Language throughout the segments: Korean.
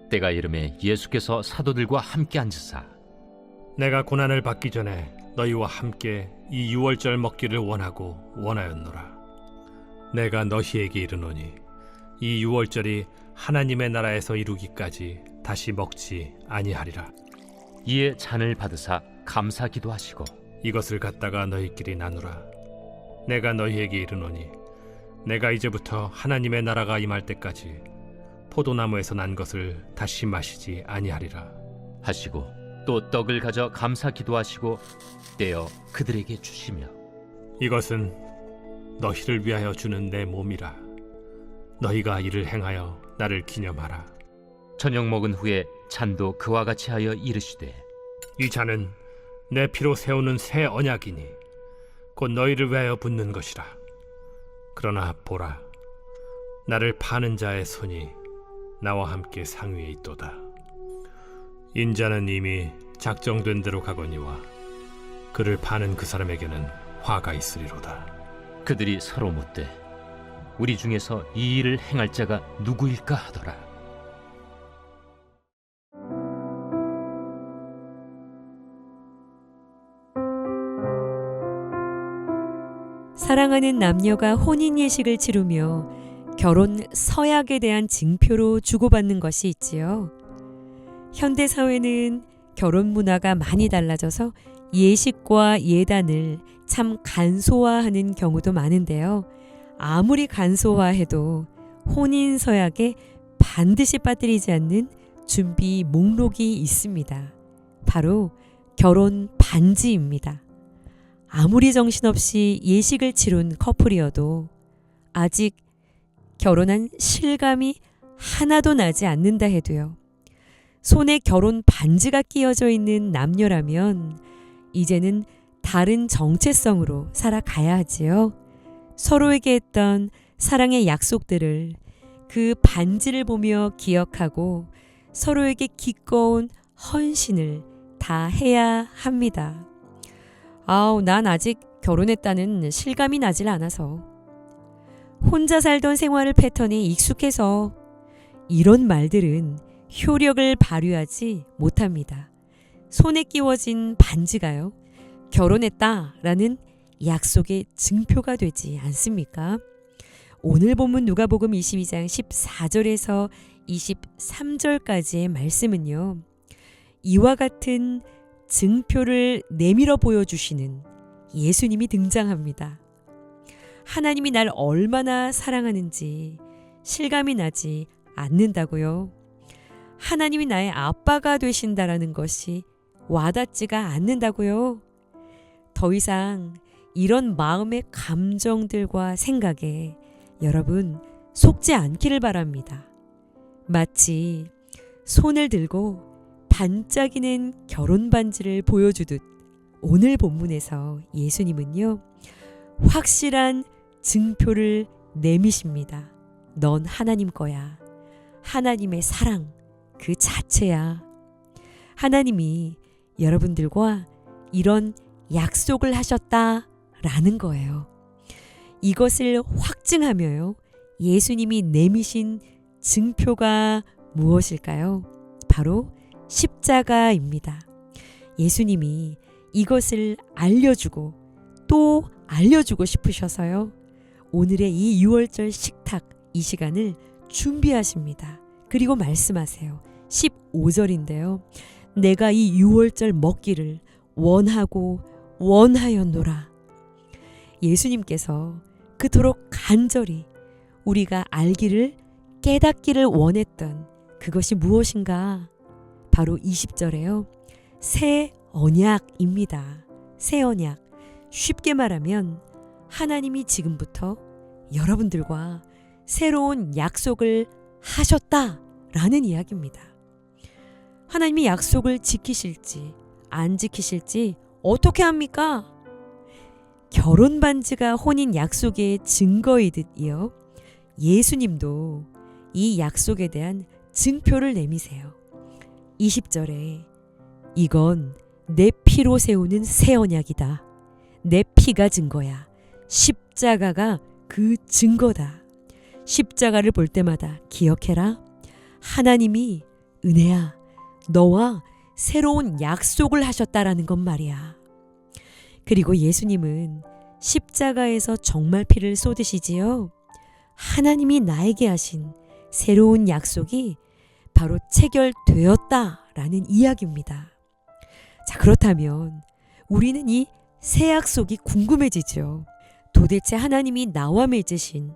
때가 이름에 예수께서 사도들과 함께 앉으사 내가 고난을 받기 전에 너희와 함께 이 유월절 먹기를 원하였노라. 내가 너희에게 이르노니 이 유월절이 하나님의 나라에서 이루기까지 다시 먹지 아니하리라. 이에 잔을 받으사 감사 기도하시고 이것을 갖다가 너희끼리 나누라. 내가 너희에게 이르노니 내가 이제부터 하나님의 나라가 임할 때까지 포도나무에서 난 것을 다시 마시지 아니하리라 하시고 또 떡을 가져 감사 기도하시고 떼어 그들에게 주시며 이것은 너희를 위하여 주는 내 몸이라. 너희가 이를 행하여 나를 기념하라. 저녁 먹은 후에 잔도 그와 같이 하여 이르시되 이 잔은 내 피로 세우는 새 언약이니 곧 너희를 위하여 붓는 것이라. 그러나 보라, 나를 파는 자의 손이 나와 함께 상위에 있도다. 인자는 이미 작정된 대로 가거니와 그를 파는 그 사람에게는 화가 있으리로다. 그들이 서로 묻되 우리 중에서 이 일을 행할 자가 누구일까 하더라. 사랑하는 남녀가 혼인 예식을 치르며 결혼 서약에 대한 증표로 주고받는 것이 있지요. 현대 사회는 결혼 문화가 많이 달라져서 예식과 예단을 참 간소화하는 경우도 많은데요. 아무리 간소화해도 혼인 서약에 반드시 빠뜨리지 않는 준비 목록이 있습니다. 바로 결혼 반지입니다. 아무리 정신없이 예식을 치룬 커플이어도 아직 결혼한 실감이 하나도 나지 않는다 해도요. 손에 결혼 반지가 끼어져 있는 남녀라면 이제는 다른 정체성으로 살아가야 하지요. 서로에게 했던 사랑의 약속들을 그 반지를 보며 기억하고 서로에게 기꺼운 헌신을 다 해야 합니다. 난 아직 결혼했다는 실감이 나질 않아서, 혼자 살던 생활 패턴에 익숙해서 이런 말들은 효력을 발휘하지 못합니다. 손에 끼워진 반지가요, 결혼했다라는 약속의 증표가 되지 않습니까? 오늘 본문 누가복음 22장 14절에서 23절까지의 말씀은요, 이와 같은 증표를 내밀어 보여주시는 예수님이 등장합니다. 하나님이 날 얼마나 사랑하는지 실감이 나지 않는다고요. 하나님이 나의 아빠가 되신다라는 것이 와닿지가 않는다고요. 더 이상 이런 마음의 감정들과 생각에 여러분 속지 않기를 바랍니다. 마치 손을 들고 반짝이는 결혼 반지를 보여주듯 오늘 본문에서 예수님은요, 확실한 증표를 내미십니다. 넌 하나님 거야. 하나님의 사랑 그 자체야. 하나님이 여러분들과 이런 약속을 하셨다라는 거예요. 이것을 확증하며요, 예수님이 내미신 증표가 무엇일까요? 바로 십자가입니다. 예수님이 이것을 알려주고 또 알려주고 싶으셔서요, 오늘의 이 유월절 식탁 이 시간을 준비하십니다. 그리고 말씀하세요. 15절인데요. 내가 이 유월절 먹기를 원하였노라. 예수님께서 그토록 간절히 우리가 알기를 깨닫기를 원했던 그것이 무엇인가? 바로 20절에요. 새 언약입니다. 새 언약. 쉽게 말하면 하나님이 지금부터 여러분들과 새로운 약속을 하셨다라는 이야기입니다. 하나님이 약속을 지키실지 안 지키실지 어떻게 합니까? 결혼 반지가 혼인 약속의 증거이듯이요, 예수님도 이 약속에 대한 증표를 내미세요. 20절에 이건 내 피로 세우는 새 언약이다. 내 피가 증거야. 십자가가 그 증거다. 십자가를 볼 때마다 기억해라. 하나님이 은혜야, 너와 새로운 약속을 하셨다라는 것 말이야. 그리고 예수님은 십자가에서 정말 피를 쏟으시지요. 하나님이 나에게 하신 새로운 약속이 바로 체결되었다라는 이야기입니다. 자, 그렇다면 우리는 이 새 약속이 궁금해지죠. 도대체 하나님이 나와 맺으신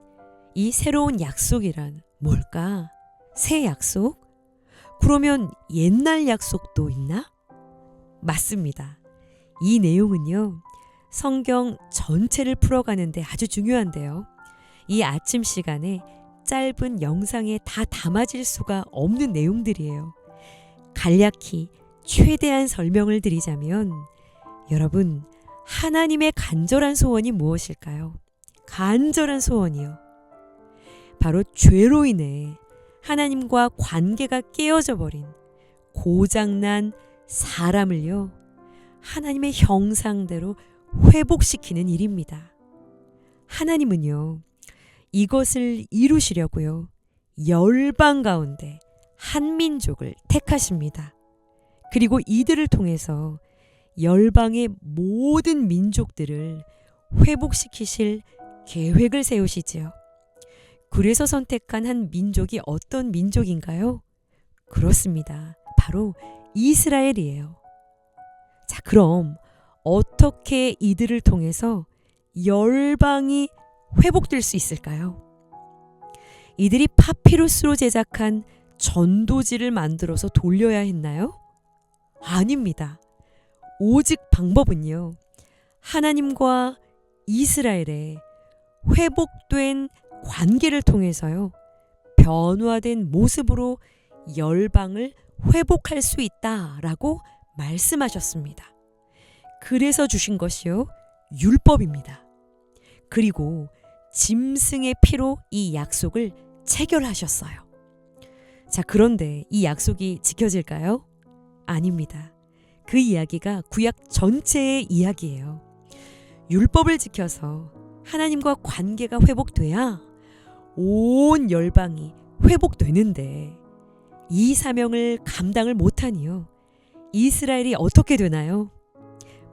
이 새로운 약속이란 뭘까? 새 약속? 그러면 옛날 약속도 있나? 맞습니다. 이 내용은요, 성경 전체를 풀어가는데 아주 중요한데요. 이 아침 시간에 짧은 영상에 다 담아질 수가 없는 내용들이에요. 간략히 최대한 설명을 드리자면, 여러분, 하나님의 간절한 소원이 무엇일까요? 간절한 소원이요. 바로 죄로 인해 하나님과 관계가 깨어져 버린 고장난 사람을요, 하나님의 형상대로 회복시키는 일입니다. 하나님은요, 이것을 이루시려고요, 열방 가운데 한 민족을 택하십니다. 그리고 이들을 통해서 열방의 모든 민족들을 회복시키실 계획을 세우시지요. 그래서 선택한 한 민족이 어떤 민족인가요? 그렇습니다. 바로 이스라엘이에요. 자, 그럼 어떻게 이들을 통해서 열방이 회복될 수 있을까요? 이들이 파피루스로 제작한 전도지를 만들어서 돌려야 했나요? 아닙니다. 오직 방법은요, 하나님과 이스라엘의 회복된 관계를 통해서요, 변화된 모습으로 열방을 회복할 수 있다라고 말씀하셨습니다. 그래서 주신 것이요, 율법입니다. 그리고 짐승의 피로 이 약속을 체결하셨어요. 자, 그런데 이 약속이 지켜질까요? 아닙니다. 그 이야기가 구약 전체의 이야기예요. 율법을 지켜서 하나님과 관계가 회복돼야 온 열방이 회복되는데, 이 사명을 감당을 못하니요, 이스라엘이 어떻게 되나요?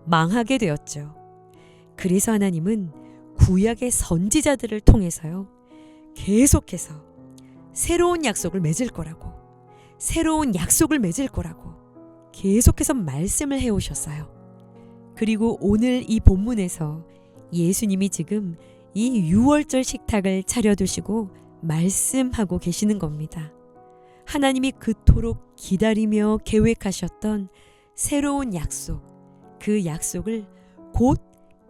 망하게 되었죠. 그래서 하나님은 구약의 선지자들을 통해서요, 계속해서 새로운 약속을 맺을 거라고, 새로운 약속을 맺을 거라고 계속해서 말씀을 해오셨어요. 그리고 오늘 이 본문에서 예수님이 지금 이 유월절 식탁을 차려두시고 말씀하고 계시는 겁니다. 하나님이 그토록 기다리며 계획하셨던 새로운 약속, 그 약속을 곧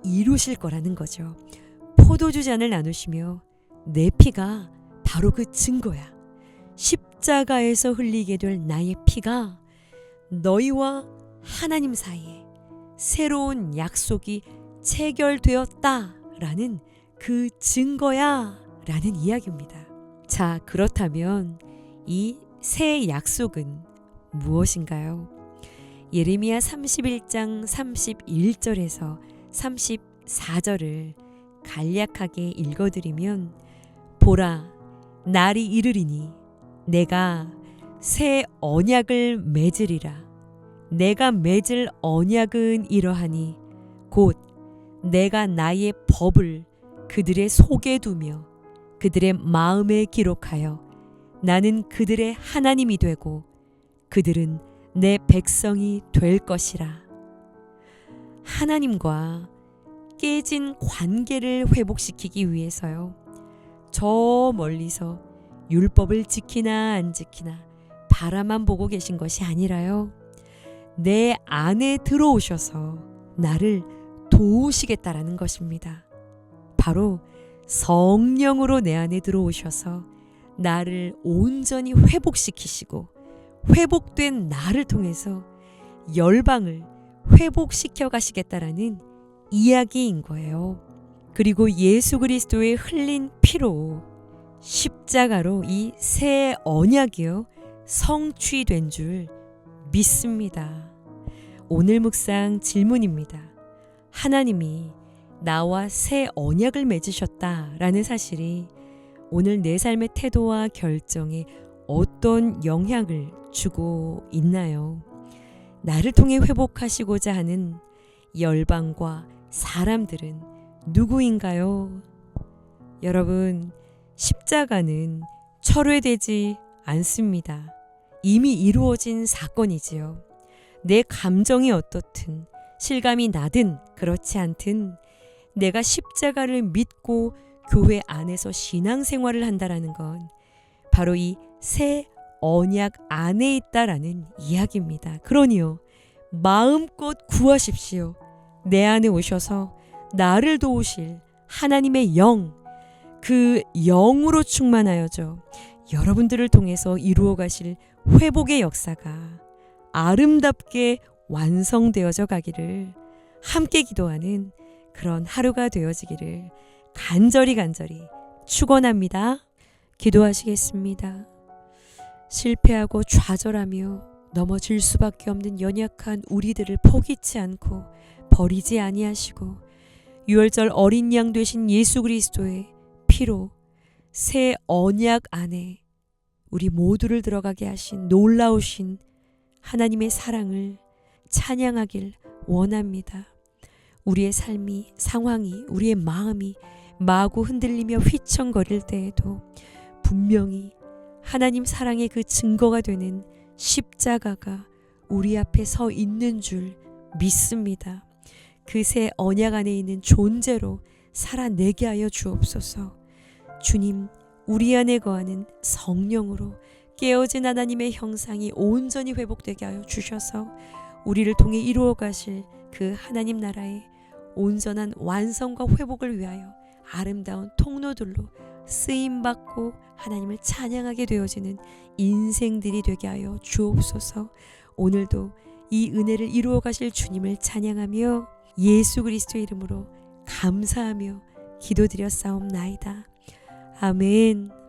이루실 거라는 거죠. 포도주 잔을 나누시며 내 피가 바로 그 증거야. 십자가에서 흘리게 될 나의 피가 너희와 하나님 사이에 새로운 약속이 체결되었다라는 그 증거야 라는 이야기입니다. 자, 그렇다면 이 새 약속은 무엇인가요? 예레미야 31장 31절에서 34절을 간략하게 읽어드리면, 보라, 날이 이르리니 내가 새 언약을 맺으리라. 내가 맺을 언약은 이러하니 곧 내가 나의 법을 그들의 속에 두며 그들의 마음에 기록하여 나는 그들의 하나님이 되고 그들은 내 백성이 될 것이라. 하나님과 깨진 관계를 회복시키기 위해서요, 저 멀리서 율법을 지키나 안 지키나 바라만 보고 계신 것이 아니라요, 내 안에 들어오셔서 나를 도우시겠다라는 것입니다. 바로 성령으로 내 안에 들어오셔서 나를 온전히 회복시키시고 회복된 나를 통해서 열방을 회복시켜 가시겠다라는 이야기인 거예요. 그리고 예수 그리스도의 흘린 피로 십자가로 이 새 언약이요, 성취된 줄 믿습니다. 오늘 묵상 질문입니다. 하나님이 나와 새 언약을 맺으셨다라는 사실이 오늘 내 삶의 태도와 결정에 어떤 영향을 주고 있나요? 나를 통해 회복하시고자 하는 열방과 사람들은 누구인가요? 여러분, 십자가는 철회되지 않습니다. 이미 이루어진 사건이지요. 내 감정이 어떻든 실감이 나든 그렇지 않든 내가 십자가를 믿고 교회 안에서 신앙생활을 한다라는 건 바로 이 새 언약 안에 있다라는 이야기입니다. 그러니요, 마음껏 구하십시오. 내 안에 오셔서 나를 도우실 하나님의 영, 그 영으로 충만하여져 여러분들을 통해서 이루어 가실 회복의 역사가 아름답게 완성되어져 가기를 함께 기도하는 그런 하루가 되어지기를 간절히 축원합니다. 기도하시겠습니다. 실패하고 좌절하며 넘어질 수밖에 없는 연약한 우리들을 포기치 않고 버리지 아니하시고 유월절 어린 양 되신 예수 그리스도의 피로 새 언약 안에 우리 모두를 들어가게 하신 놀라우신 하나님의 사랑을 찬양하길 원합니다. 우리의 삶이, 상황이, 우리의 마음이 마구 흔들리며 휘청거릴 때에도 분명히 하나님 사랑의 그 증거가 되는 십자가가 우리 앞에 서 있는 줄 믿습니다. 그 새 언약 안에 있는 존재로 살아내게 하여 주옵소서. 주님, 우리 안에 거하는 성령으로 깨어진 하나님의 형상이 온전히 회복되게 하여 주셔서 우리를 통해 이루어 가실 그 하나님 나라의 온전한 완성과 회복을 위하여 아름다운 통로들로 쓰임받고 하나님을 찬양하게 되어지는 인생들이 되게 하여 주옵소서. 오늘도 이 은혜를 이루어 가실 주님을 찬양하며 예수 그리스도의 이름으로 감사하며 기도드렸사옵나이다. 아멘.